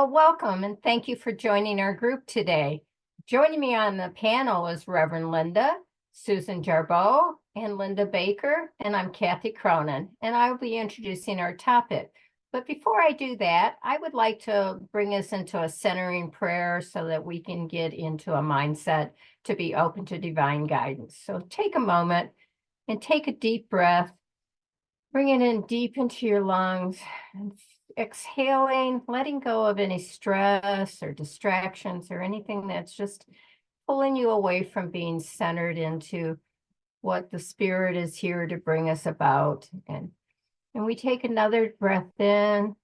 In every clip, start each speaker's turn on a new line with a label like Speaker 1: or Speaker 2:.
Speaker 1: Well, welcome and thank you for joining our group today. Joining me on the panel is Reverend Linda, Susan Jarboe, and Linda Baker, and I'm Kathy Cronin, and I will be introducing our topic. But before I do that, I would like to bring us into a centering prayer so that we can get into a mindset to be open to divine guidance. So take a moment and take a deep breath. Bring it in deep into your lungs and exhaling, letting go of any stress or distractions or anything that's just pulling you away from being centered into what the Spirit is here to bring us about. And we take another breath in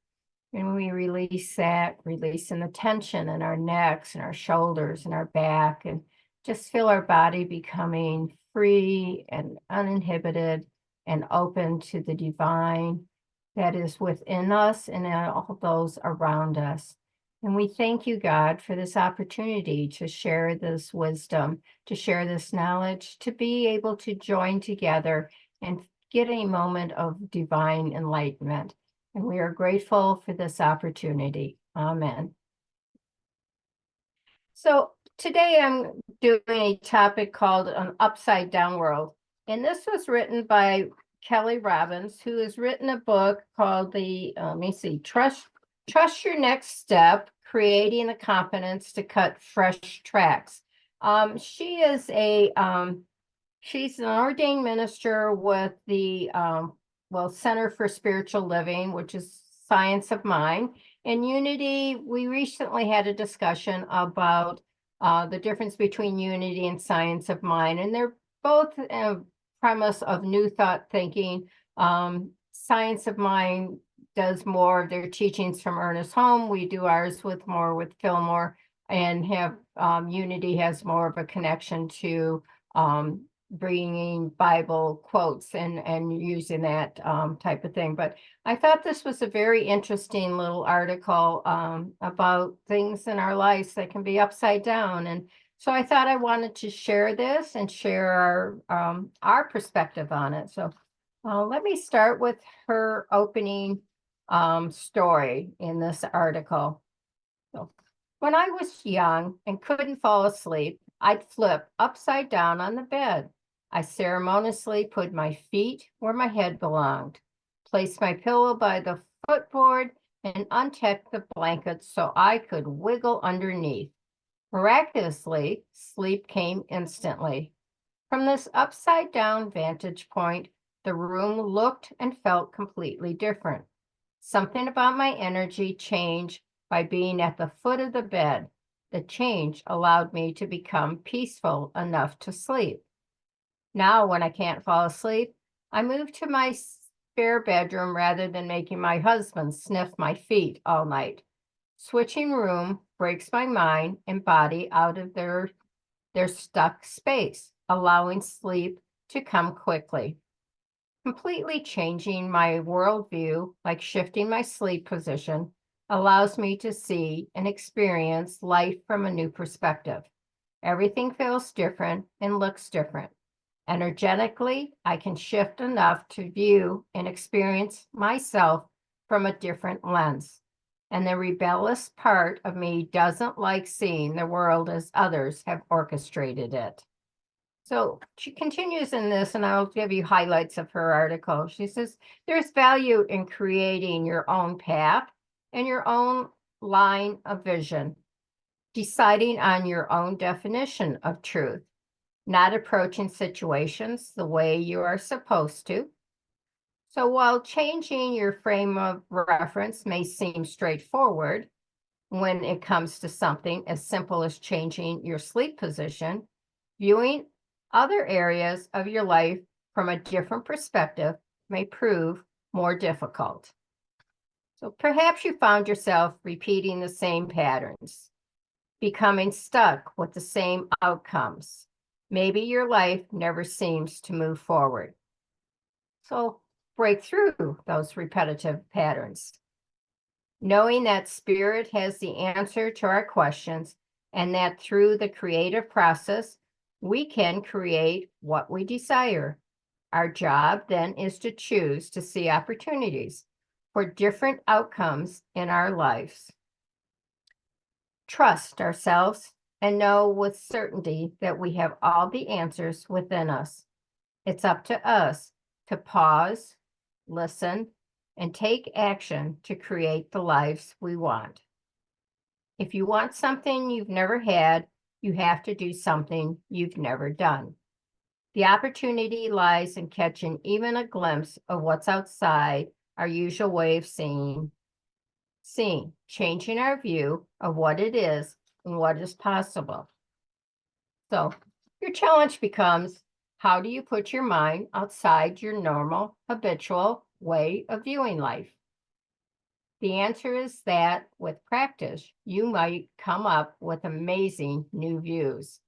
Speaker 1: and we release that, releasing the tension in our necks and our shoulders and our back, and just feel our body becoming free and uninhibited and open to the divine that is within us and all those around us. And we thank you, God, for this opportunity to share this wisdom, to share this knowledge, to be able to join together and get a moment of divine enlightenment. And we are grateful for this opportunity. Amen. So today I'm doing a topic called An Upside Down World. And this was written by Kelly Robbins, who has written a book called Trust Your Next Step, Creating the Confidence to Cut Fresh Tracks. She's an ordained minister with the Center for Spiritual Living, which is Science of Mind. In Unity, we recently had a discussion about the difference between Unity and Science of Mind, and they're both premise of new thought thinking. Science of Mind does more of their teachings from Ernest Holm. We do ours with Fillmore, and have Unity has more of a connection to bringing Bible quotes and using that type of thing. But I thought this was a very interesting little article about things in our lives that can be upside down. And so I thought I wanted to share this and share our perspective on it. So let me start with her opening story in this article. So, when I was young and couldn't fall asleep, I'd flip upside down on the bed. I ceremoniously put my feet where my head belonged, placed my pillow by the footboard, and untucked the blanket so I could wiggle underneath. Miraculously, sleep came instantly. From this upside down vantage point, the room looked and felt completely different. Something about my energy changed by being at the foot of the bed. The change allowed me to become peaceful enough to sleep. Now, when I can't fall asleep, I move to my spare bedroom rather than making my husband sniff my feet all night. Switching room breaks my mind and body out of their stuck space, allowing sleep to come quickly. Completely changing my worldview, like shifting my sleep position, allows me to see and experience life from a new perspective. Everything feels different and looks different. Energetically, I can shift enough to view and experience myself from a different lens. And the rebellious part of me doesn't like seeing the world as others have orchestrated it. So she continues in this, and I'll give you highlights of her article. She says, there's value in creating your own path and your own line of vision, deciding on your own definition of truth, not approaching situations the way you are supposed to. So while changing your frame of reference may seem straightforward, when it comes to something as simple as changing your sleep position, viewing other areas of your life from a different perspective may prove more difficult. So perhaps you found yourself repeating the same patterns, becoming stuck with the same outcomes. Maybe your life never seems to move forward. So break through those repetitive patterns, knowing that Spirit has the answer to our questions, and that through the creative process, we can create what we desire. Our job then is to choose to see opportunities for different outcomes in our lives. trust ourselves and know with certainty that we have all the answers within us. It's up to us to pause, listen, and take action to create the lives we want. If you want something you've never had, you have to do something you've never done. The opportunity lies in catching even a glimpse of what's outside our usual way of seeing, changing our view of what it is and what is possible. So your challenge becomes, how do you put your mind outside your normal, habitual way of viewing life? The answer is that with practice, you might come up with amazing new views.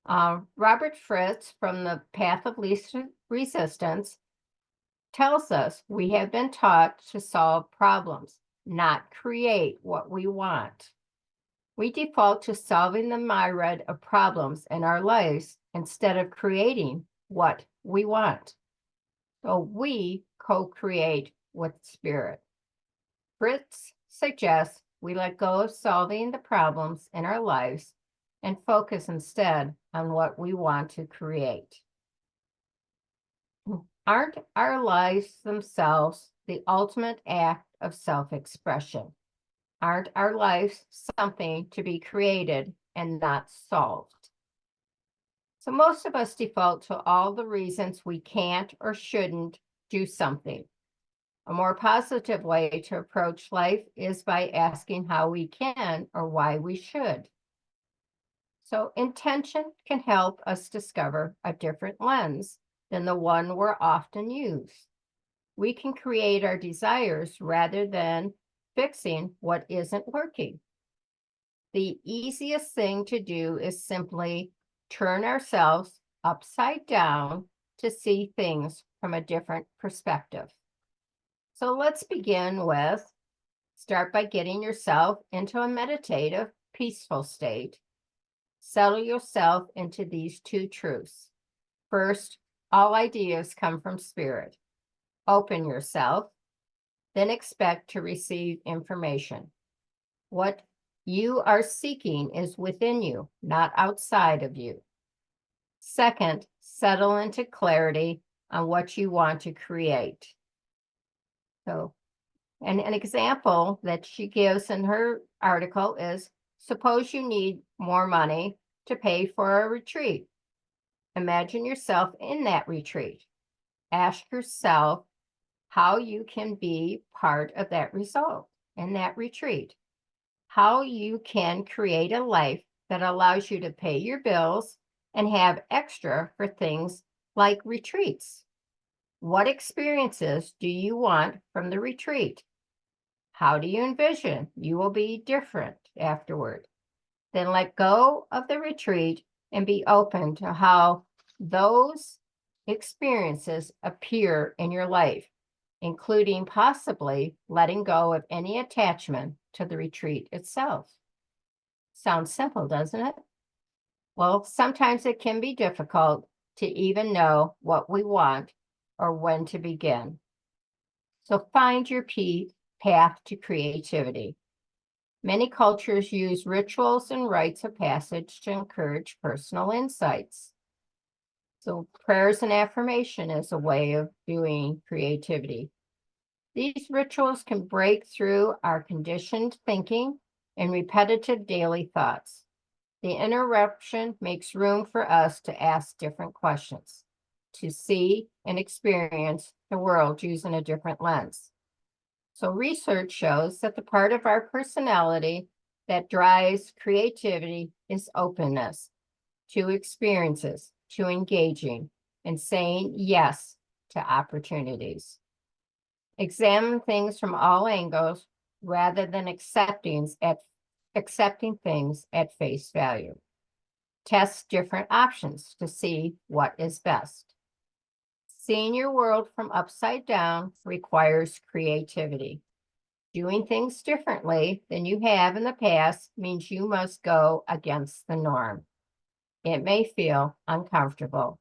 Speaker 1: Robert Fritz from the Path of Least Resistance tells us we have been taught to solve problems, not create what we want. We default to solving the myriad of problems in our lives instead of creating what we want. So we co-create with spirit. Fritz suggests we let go of solving the problems in our lives and focus instead on what we want to create. Aren't our lives themselves the ultimate act of self-expression? Aren't our lives something to be created and not solved? So most of us default to all the reasons we can't or shouldn't do something. A more positive way to approach life is by asking how we can or why we should. So intention can help us discover a different lens than the one we're often used. We can create our desires rather than fixing what isn't working. The easiest thing to do is simply turn ourselves upside down to see things from a different perspective. So let's begin with, start by getting yourself into a meditative, peaceful state. Settle yourself into these two truths. First, all ideas come from spirit. Open yourself, then expect to receive information. What you are seeking is within you, not outside of you. Second, settle into clarity on what you want to create. So, and an example that she gives in her article is, suppose you need more money to pay for a retreat. Imagine yourself in that retreat. Ask yourself how you can be part of that result in that retreat. How you can create a life that allows you to pay your bills and have extra for things like retreats. What experiences do you want from the retreat? How do you envision you will be different afterward? Then let go of the retreat and be open to how those experiences appear in your life, including possibly letting go of any attachment to the retreat itself. Sounds simple, doesn't it? Well, sometimes it can be difficult to even know what we want or when to begin. So find your path to creativity. Many cultures use rituals and rites of passage to encourage personal insights. So prayers and affirmation is a way of doing creativity. These rituals can break through our conditioned thinking and repetitive daily thoughts. The interruption makes room for us to ask different questions, to see and experience the world using a different lens. So research shows that the part of our personality that drives creativity is openness to experiences, to engaging, and saying yes to opportunities. Examine things from all angles rather than accepting things at face value. Test different options to see what is best. Seeing your world from upside down requires creativity. Doing things differently than you have in the past means you must go against the norm. It may feel uncomfortable.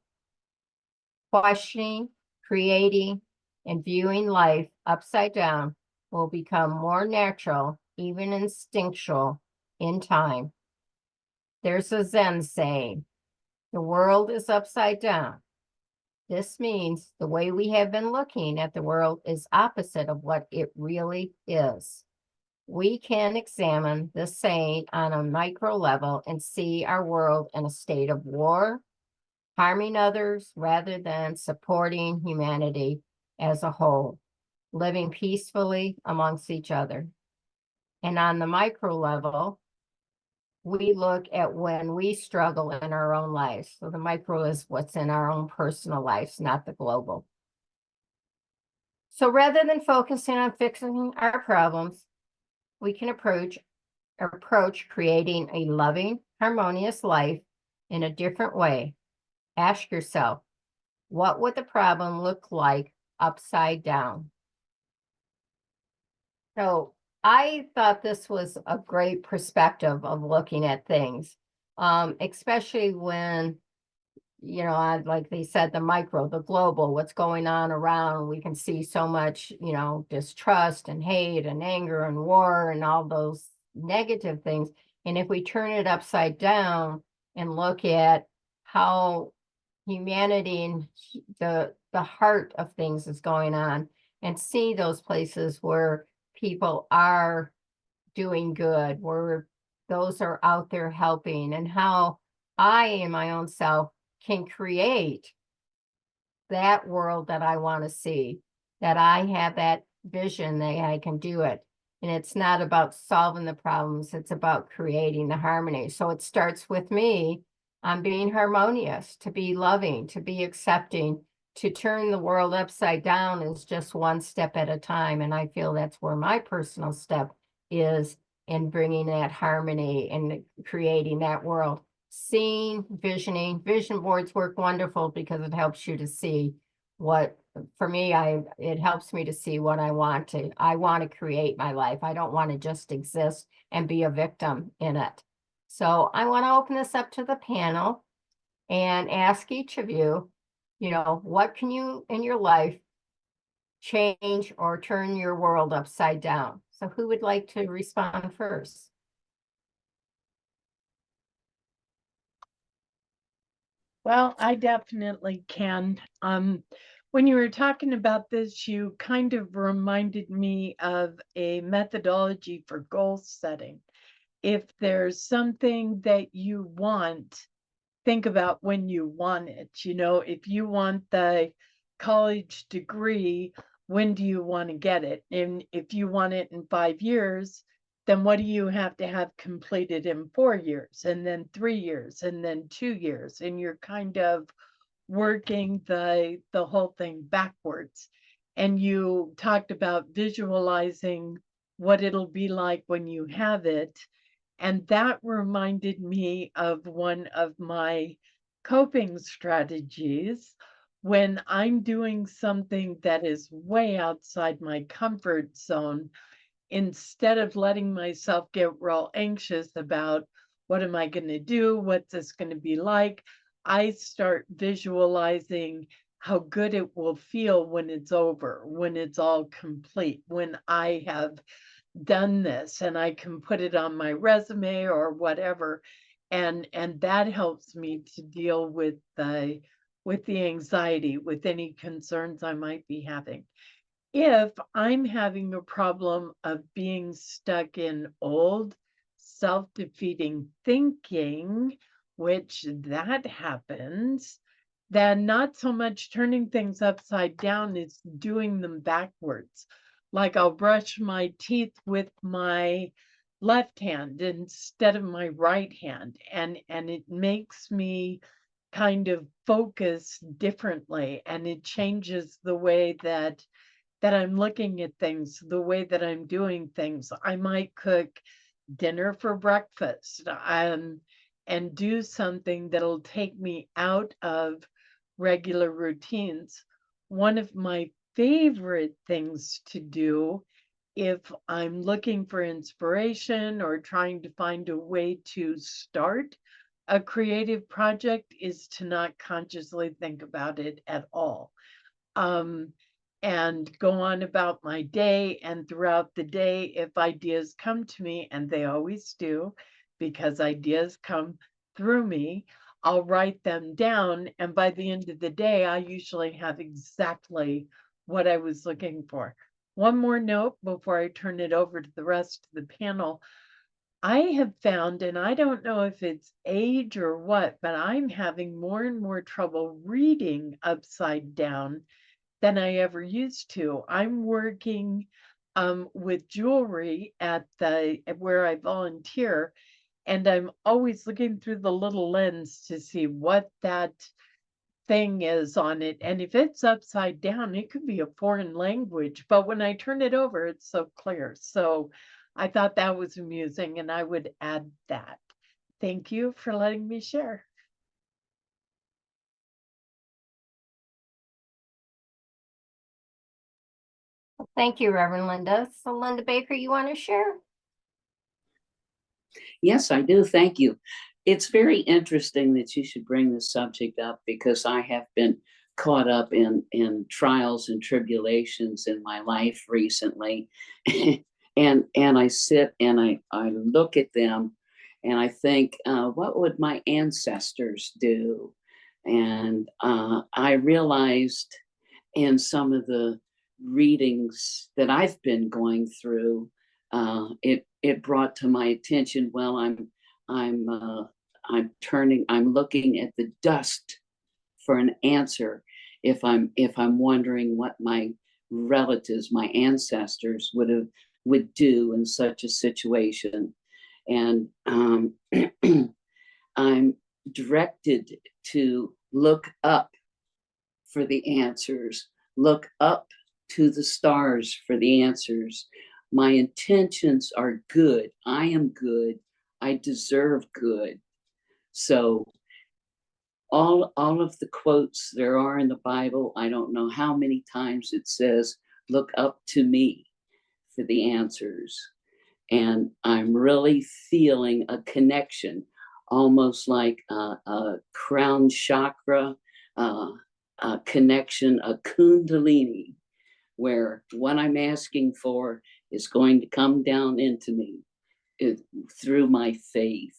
Speaker 1: Questioning, creating, and viewing life upside down will become more natural, even instinctual, in time. There's a Zen saying, the world is upside down. This means the way we have been looking at the world is opposite of what it really is. We can examine this saying on a micro level and see our world in a state of war, harming others rather than supporting humanity as a whole, living peacefully amongst each other. And on the micro level, we look at when we struggle in our own lives. So the micro is what's in our own personal lives, not the global. So rather than focusing on fixing our problems, we can approach creating a loving, harmonious life in a different way. Ask yourself, what would the problem look like upside down? So I thought this was a great perspective of looking at things, especially when, like they said, the micro, the global, what's going on around. We can see so much, distrust and hate and anger and war and all those negative things. And if we turn it upside down and look at how humanity and the heart of things is going on and see those places where people are doing good, where those are out there helping, and how I in my own self can create that world that I want to see, that I have that vision that I can do it. And it's not about solving the problems, it's about creating the harmony. So it starts with me on being harmonious, to be loving, to be accepting, to turn the world upside down is just one step at a time. And I feel that's where my personal step is in bringing that harmony and creating that world. Seeing, visioning, vision boards work wonderful because it helps you to see what, for me, it helps me to see what I want to create my life. I don't want to just exist and be a victim in it. So I want to open this up to the panel and ask each of you, what can you in your life change or turn your world upside down? So who would like to respond first?
Speaker 2: Well, I definitely can. When you were talking about this, you kind of reminded me of a methodology for goal setting. If there's something that you want, think about when you want it. If you want the college degree, when do you want to get it? And if you want it in 5 years, then what do you have to have completed in 4 years, and then 3 years, and then 2 years? And you're kind of working the whole thing backwards. And you talked about visualizing what it'll be like when you have it. And that reminded me of one of my coping strategies when I'm doing something that is way outside my comfort zone. Instead of letting myself get real anxious about what am I going to do, what's this going to be like, I start visualizing how good it will feel when it's over, when it's all complete, when I have done this and I can put it on my resume or whatever. And that helps me to deal with the anxiety, with any concerns I might be having. If I'm having a problem of being stuck in old self-defeating thinking, which that happens, then not so much turning things upside down, it's doing them backwards. Like I'll brush my teeth with my left hand instead of my right hand, and it makes me kind of focus differently, and it changes the way that I'm looking at things, the way that I'm doing things. I might cook dinner for breakfast, and do something that'll take me out of regular routines. One of my favorite things to do if I'm looking for inspiration or trying to find a way to start a creative project is to not consciously think about it at all. Um, and go on about my day. And throughout the day, if ideas come to me, and they always do, because ideas come through me, I'll write them down. And by the end of the day, I usually have exactly what I was looking for. One more note before I turn it over to the rest of the panel. I have found, and I don't know if it's age or what, but I'm having more and more trouble reading upside down than I ever used to. I'm working with jewelry at where I volunteer, and I'm always looking through the little lens to see what that thing is on it. And if it's upside down, it could be a foreign language, but when I turn it over, it's so clear. So I thought that was amusing, and I would add that. Thank you for letting me share.
Speaker 1: Thank you, Reverend Linda. So Linda Baker, you want to share?
Speaker 3: Yes, I do. Thank you. It's very interesting that you should bring this subject up, because I have been caught up in trials and tribulations in my life recently. and I sit and I look at them and I think, what would my ancestors do? And I realized in some of the readings that I've been going through, it brought to my attention. Well, I'm I'm looking at the dust for an answer if I'm wondering what my relatives, my ancestors would do in such a situation. And I'm directed to look up for the answers, look up to the stars for the answers. My intentions are good. I am good. I deserve good. So all of the quotes there are in the Bible, I don't know how many times it says, look up to me for the answers. And I'm really feeling a connection, almost like a crown chakra, a connection, a kundalini, where what I'm asking for is going to come down into me through my faith.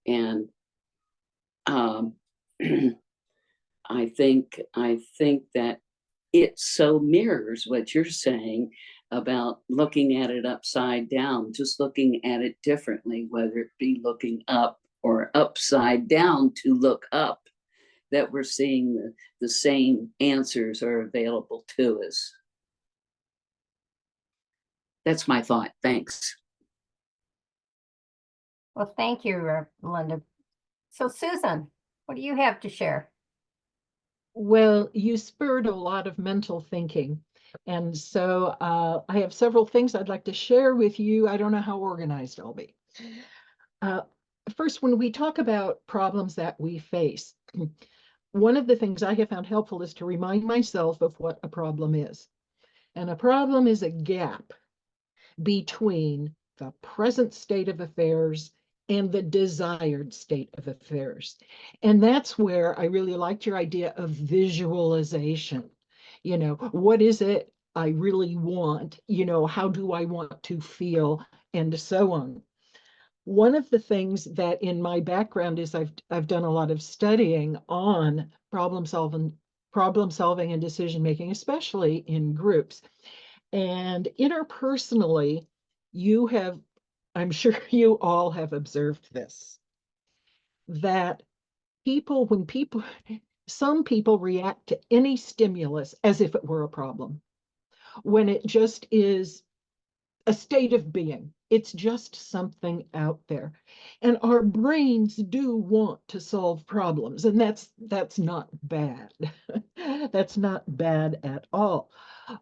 Speaker 3: And I think that it so mirrors what you're saying about looking at it upside down, just looking at it differently, whether it be looking up or upside down to look up, that we're seeing the same answers are available to us. That's my thought. Thanks.
Speaker 1: Well, thank you, Linda. So Susan, what do you have to share?
Speaker 4: Well, you spurred a lot of mental thinking. And so I have several things I'd like to share with you. I don't know how organized I'll be. First, when we talk about problems that we face, one of the things I have found helpful is to remind myself of what a problem is. And a problem is a gap between the present state of affairs and the desired state of affairs. And that's where I really liked your idea of visualization. You know, what is it I really want? You know, how do I want to feel? And so on. One of the things that in my background is I've done a lot of studying on problem solving and decision making, especially in groups. And interpersonally, you have, I'm sure you all have observed this, that some people react to any stimulus as if it were a problem, when it just is a state of being. It's just something out there. And our brains do want to solve problems, and that's not bad. That's not bad at all.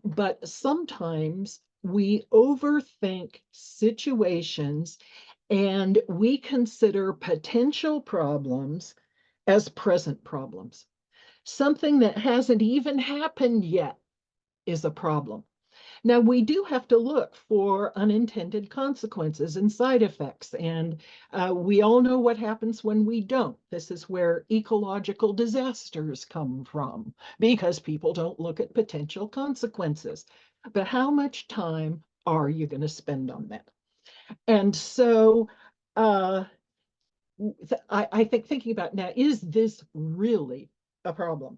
Speaker 4: But sometimes we overthink situations and we consider potential problems as present problems. Something that hasn't even happened yet is a problem. Now, we do have to look for unintended consequences and side effects, and we all know what happens when we don't. This is where ecological disasters come from, because people don't look at potential consequences. But how much time are you going to spend on that? And so I think thinking about now, is this really a problem?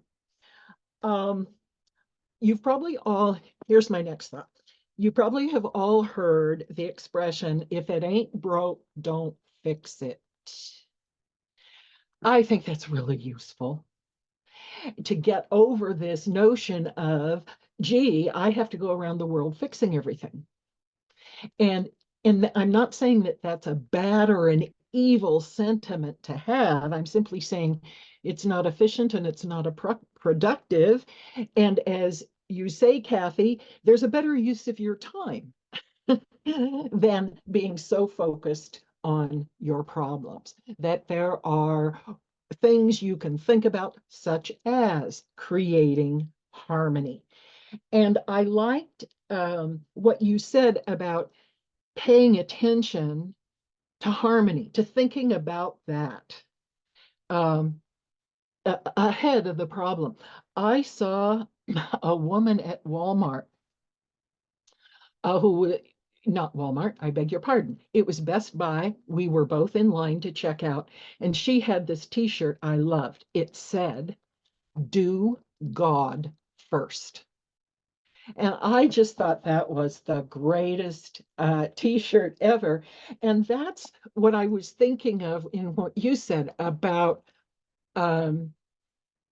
Speaker 4: You've probably all, here's my next thought. You probably have all heard the expression, if it ain't broke, don't fix it. I think that's really useful to get over this notion of, gee, I have to go around the world fixing everything. And I'm not saying that that's a bad or an evil sentiment to have. I'm simply saying it's not efficient and it's not productive. And as you say, Kathy, there's a better use of your time than being so focused on your problems, that there are things you can think about, such as creating harmony. And I liked what you said about paying attention to harmony, to thinking about that ahead of the problem. I saw a woman at Walmart who, not Walmart, I beg your pardon. It was Best Buy. We were both in line to check out, and she had this t-shirt I loved. It said, "Do God first." And I just thought that was the greatest t-shirt ever. And that's what I was thinking of in what you said about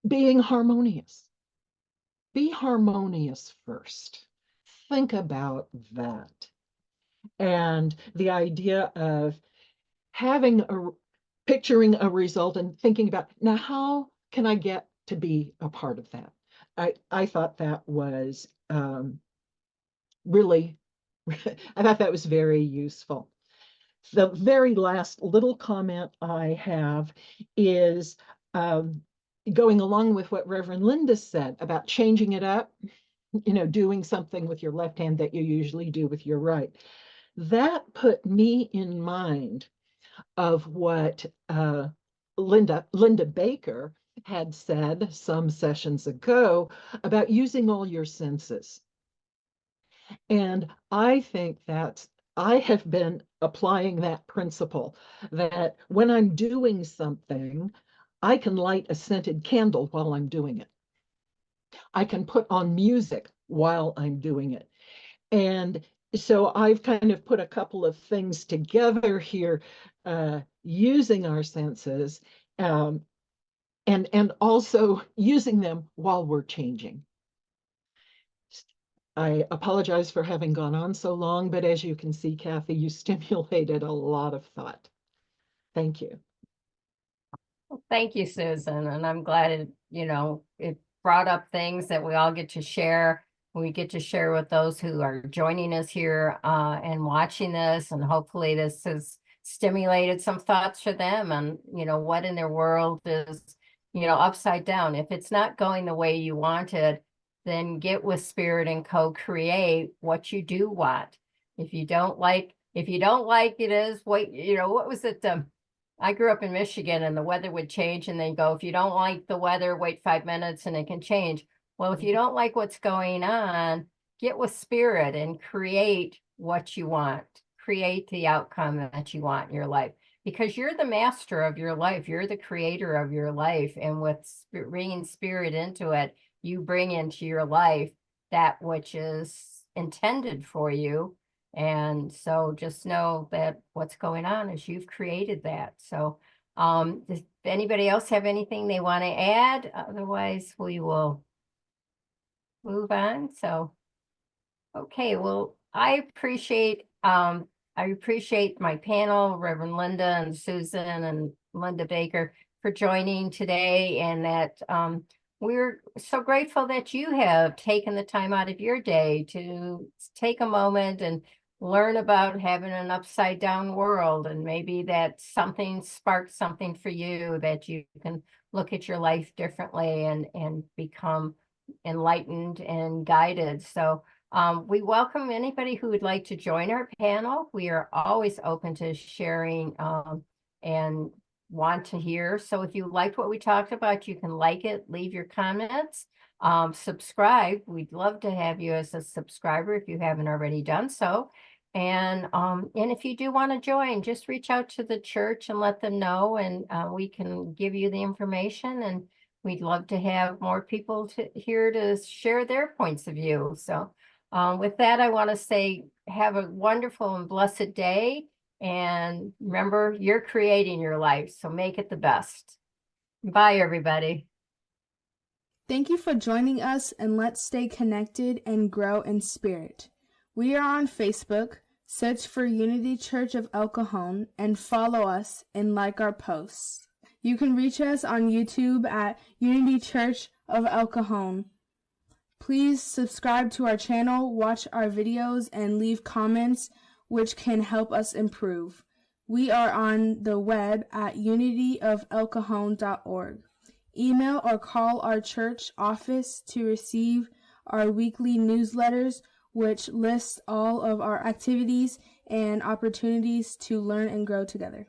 Speaker 4: being harmonious. Be harmonious first. Think about that. And the idea of picturing a result and thinking about, now, how can I get to be a part of that? I thought that was really, I thought that was very useful. The very last little comment I have is going along with what Reverend Linda said about changing it up, doing something with your left hand that you usually do with your right. That put me in mind of what Linda Baker had said some sessions ago about using all your senses. And I think I have been applying that principle, that when I'm doing something, I can light a scented candle while I'm doing it. I can put on music while I'm doing it. And so I've kind of put a couple of things together here, using our senses, and also using them while we're changing. I apologize for having gone on so long, but as you can see, Kathy, you stimulated a lot of thought. Thank you.
Speaker 1: Well, thank you, Susan. And I'm glad it brought up things that we all get to share. We get to share with those who are joining us here and watching this. And hopefully this has stimulated some thoughts for them and, what in their world is, upside down. If it's not going the way you wanted, then get with spirit and co-create what you do want. If you don't like it is, wait, what was it? I grew up in Michigan and the weather would change and then go, if you don't like the weather, wait 5 minutes and it can change. Well, if you don't like what's going on, get with spirit and create what you want. Create the outcome that you want in your life, because you're the master of your life. You're the creator of your life. And with bringing spirit into it, you bring into your life that which is intended for you. And so just know that what's going on is you've created that. So does anybody else have anything they want to add? Otherwise, we will move on. So, okay, well, I appreciate my panel, Reverend Linda and Susan and Linda Baker, for joining today, and that we're so grateful that you have taken the time out of your day to take a moment and learn about having an upside down world, and maybe that something sparked something for you that you can look at your life differently and become enlightened and guided. So We welcome anybody who would like to join our panel. We are always open to sharing and want to hear. So if you liked what we talked about, you can like it, leave your comments, subscribe. We'd love to have you as a subscriber if you haven't already done so. And if you do want to join, just reach out to the church and let them know, and we can give you the information. And we'd love to have more people here to share their points of view. So with that, I want to say have a wonderful and blessed day. And remember, you're creating your life, so make it the best. Bye, everybody.
Speaker 5: Thank you for joining us, and let's stay connected and grow in spirit. We are on Facebook. Search for Unity Church of El Cajon and follow us and like our posts. You can reach us on YouTube at Unity Church of El Cajon. Please subscribe to our channel, watch our videos, and leave comments which can help us improve. We are on the web at unityofelcajon.org. Email or call our church office to receive our weekly newsletters, which lists all of our activities and opportunities to learn and grow together.